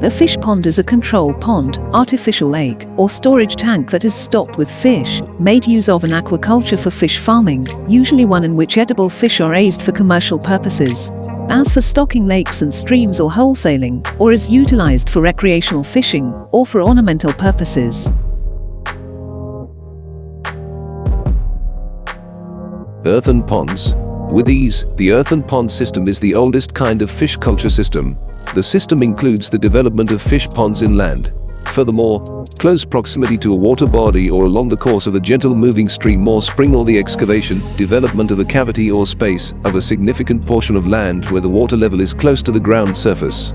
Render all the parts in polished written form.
A fish pond is a control pond, artificial lake, or storage tank that is stocked with fish, made use of in aquaculture for fish farming, usually one in which edible fish are raised for commercial purposes. As for stocking lakes and streams or wholesaling, or is utilized for recreational fishing, or for ornamental purposes. Earthen ponds. With ease, the earthen pond system is the oldest kind of fish culture system. The system includes the development of fish ponds inland. Furthermore, close proximity to a water body or along the course of a gentle moving stream or spring, or the excavation, development of a cavity or space of a significant portion of land where the water level is close to the ground surface.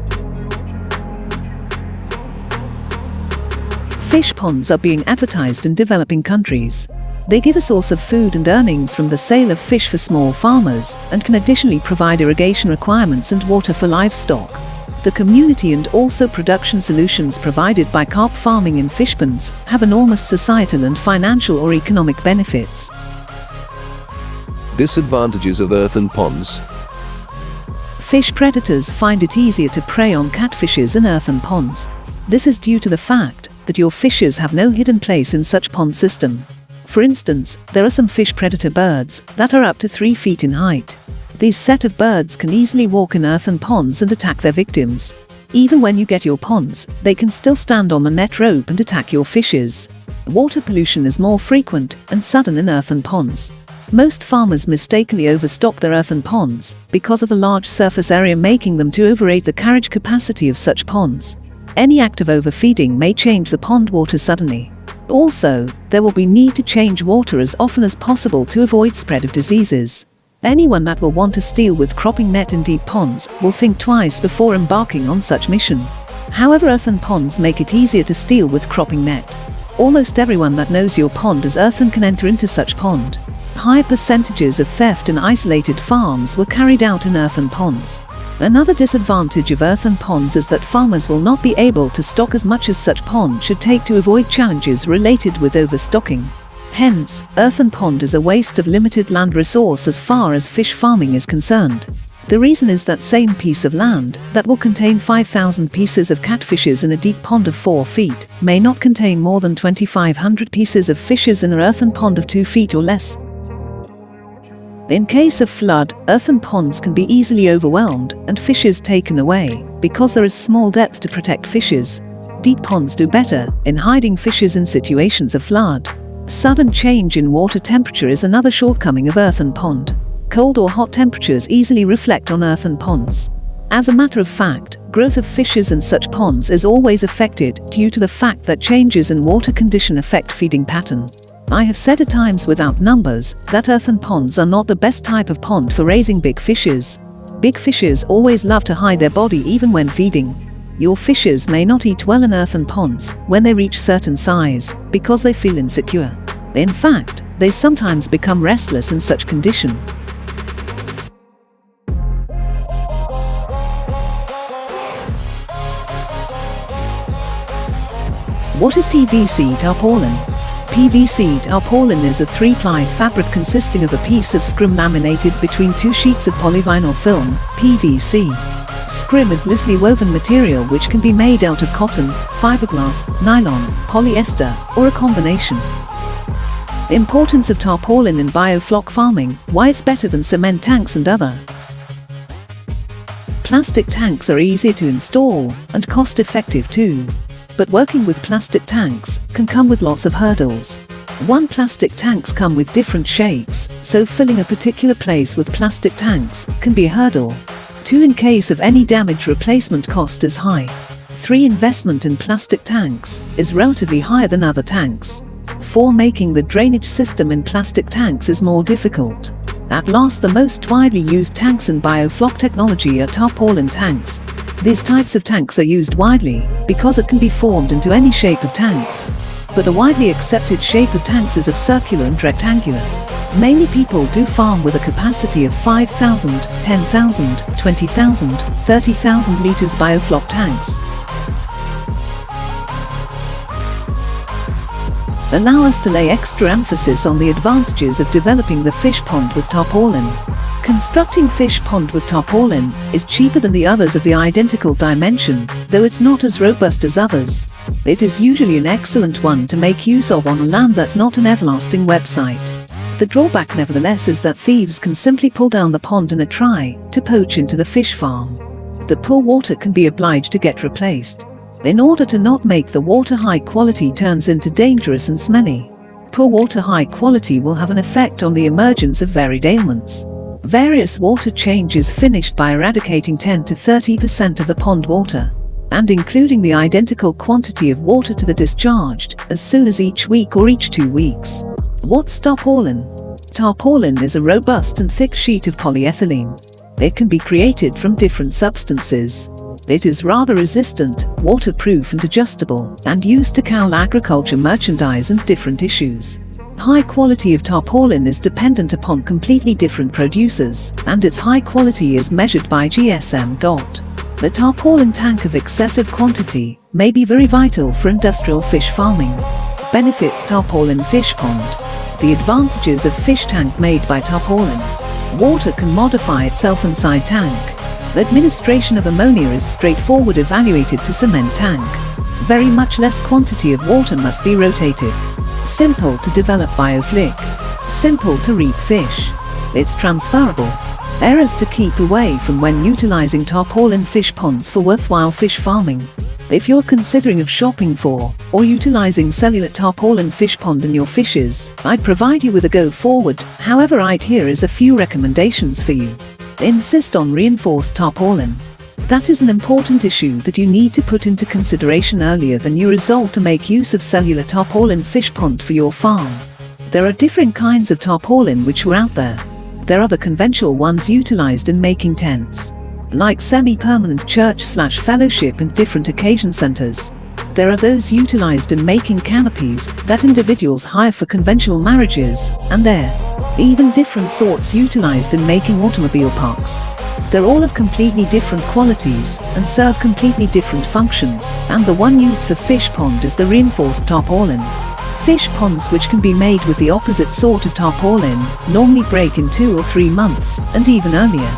Fish ponds are being advertised in developing countries. They give a source of food and earnings from the sale of fish for small farmers, and can additionally provide irrigation requirements and water for livestock. The community and also production solutions provided by carp farming in fish ponds have enormous societal and financial or economic benefits. Disadvantages of earthen ponds. Fish predators find it easier to prey on catfishes in earthen ponds. This is due to the fact that your fishes have no hidden place in such pond system. For instance, there are some fish predator birds that are up to 3 feet in height. These set of birds can easily walk in earthen ponds and attack their victims. Even when you get your ponds, they can still stand on the net rope and attack your fishes. Water pollution is more frequent and sudden in earthen ponds. Most farmers mistakenly overstock their earthen ponds because of the large surface area, making them to overrate the carriage capacity of such ponds. Any act of overfeeding may change the pond water suddenly. Also, there will be need to change water as often as possible to avoid spread of diseases. Anyone that will want to steal with cropping net in deep ponds will think twice before embarking on such mission. However, earthen ponds make it easier to steal with cropping net. Almost everyone that knows your pond is earthen can enter into such pond. High percentages of theft in isolated farms were carried out in earthen ponds. Another disadvantage of earthen ponds is that farmers will not be able to stock as much as such pond should take to avoid challenges related with overstocking. Hence, earthen pond is a waste of limited land resource as far as fish farming is concerned. The reason is that same piece of land that will contain 5,000 pieces of catfishes in a deep pond of 4 feet may not contain more than 2,500 pieces of fishes in an earthen pond of 2 feet or less. In case of flood, earthen ponds can be easily overwhelmed and fishes taken away because there is small depth to protect fishes. Deep ponds do better in hiding fishes in situations of flood. Sudden change in water temperature is another shortcoming of earthen pond. Cold or hot temperatures easily reflect on earthen ponds. As a matter of fact, growth of fishes in such ponds is always affected due to the fact that changes in water condition affect feeding pattern. I have said at times without numbers that earthen ponds are not the best type of pond for raising big fishes. Big fishes always love to hide their body even when feeding. Your fishes may not eat well in earthen ponds when they reach certain size because they feel insecure. In fact, they sometimes become restless in such condition. What is PVC tarpaulin? PVC tarpaulin is a 3-ply fabric consisting of a piece of scrim laminated between 2 sheets of polyvinyl film, PVC. Scrim is loosely woven material which can be made out of cotton, fiberglass, nylon, polyester, or a combination. The importance of tarpaulin in biofloc farming, why it's better than cement tanks and other. Plastic tanks are easier to install and cost-effective too. But working with plastic tanks can come with lots of hurdles. 1. Plastic tanks come with different shapes, so filling a particular place with plastic tanks can be a hurdle. 2. In case of any damage, replacement cost is high. 3. Investment in plastic tanks is relatively higher than other tanks. 4. Making the drainage system in plastic tanks is more difficult. At last, the most widely used tanks in biofloc technology are tarpaulin tanks. These types of tanks are used widely because it can be formed into any shape of tanks. But a widely accepted shape of tanks is of circular and rectangular. Many people do farm with a capacity of 5,000, 10,000, 20,000, 30,000 liters biofloc tanks. Allow us to lay extra emphasis on the advantages of developing the fish pond with tarpaulin. Constructing fish pond with tarpaulin is cheaper than the others of the identical dimension, though it's not as robust as others. It is usually an excellent one to make use of on a land that's not an everlasting website. The drawback, nevertheless, is that thieves can simply pull down the pond in a try to poach into the fish farm. The pool water can be obliged to get replaced, in order to not make the water high quality turns into dangerous and smelly. Poor water high quality will have an effect on the emergence of varied ailments. Various water change is finished by eradicating 10 to 30% of the pond water, and including the identical quantity of water to the discharged as soon as each week or each 2 weeks. What's tarpaulin? Tarpaulin is a robust and thick sheet of polyethylene. It can be created from different substances. It is rather resistant, waterproof and adjustable, and used to cowl agriculture merchandise and different issues. High quality of tarpaulin is dependent upon completely different producers, and its high quality is measured by GSM. The tarpaulin tank of excessive quantity may be very vital for industrial fish farming. Benefits: tarpaulin fish pond. The advantages of fish tank made by tarpaulin. Water can modify itself inside tank. Administration of ammonia is straightforward, evaluated to cement tank. Very much less quantity of water must be rotated. Simple to develop bioflick. Simple to reap fish. It's transferable. Errors to keep away from when utilizing tarpaulin fish ponds for worthwhile fish farming. If you're considering of shopping for or utilizing cellular tarpaulin fish pond in your fishes, I'd provide you with a go forward. However, here is a few recommendations for you. Insist on reinforced tarpaulin. That is an important issue that you need to put into consideration earlier than you resolve to make use of cellular tarpaulin fish pond for your farm. There are different kinds of tarpaulin which are out there. There are the conventional ones utilized in making tents, like semi-permanent church/fellowship and different occasion centers. There are those utilized in making canopies that individuals hire for conventional marriages, and there are even different sorts utilized in making automobile parks. They're all of completely different qualities and serve completely different functions, and the one used for fish pond is the reinforced tarpaulin. Fish ponds which can be made with the opposite sort of tarpaulin normally break in 2 or 3 months, and even earlier.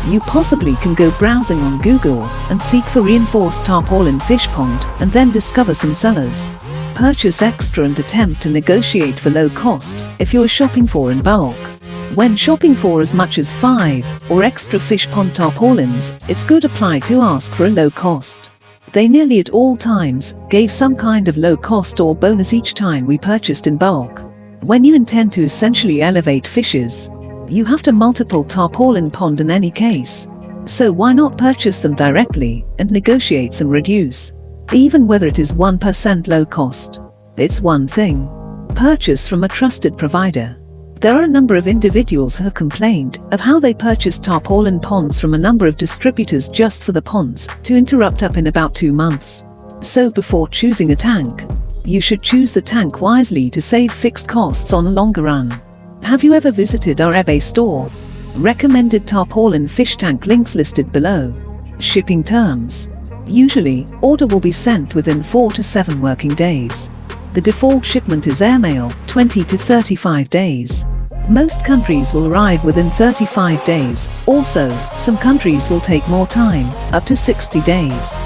You possibly can go browsing on Google and seek for reinforced tarpaulin fish pond and then discover some sellers. Purchase extra and attempt to negotiate for low cost if you're shopping for in bulk. When shopping for as much as 5 or extra fish pond tarpaulins, it's good apply to ask for a low cost. They nearly at all times gave some kind of low cost or bonus each time we purchased in bulk. When you intend to essentially elevate fishes, you have to multiple tarpaulin pond in any case. So why not purchase them directly and negotiate some reduce? Even whether it is 1% low cost. It's one thing. Purchase from a trusted provider. There are a number of individuals who have complained of how they purchased tarpaulin ponds from a number of distributors just for the ponds to interrupt up in about 2 months. So before choosing a tank, you should choose the tank wisely to save fixed costs on a longer run. Have you ever visited our eBay store? Recommended tarpaulin fish tank links listed below. Shipping terms. Usually, order will be sent within 4 to 7 working days. The default shipment is airmail, 20 to 35 days. Most countries will arrive within 35 days. Also, some countries will take more time, up to 60 days.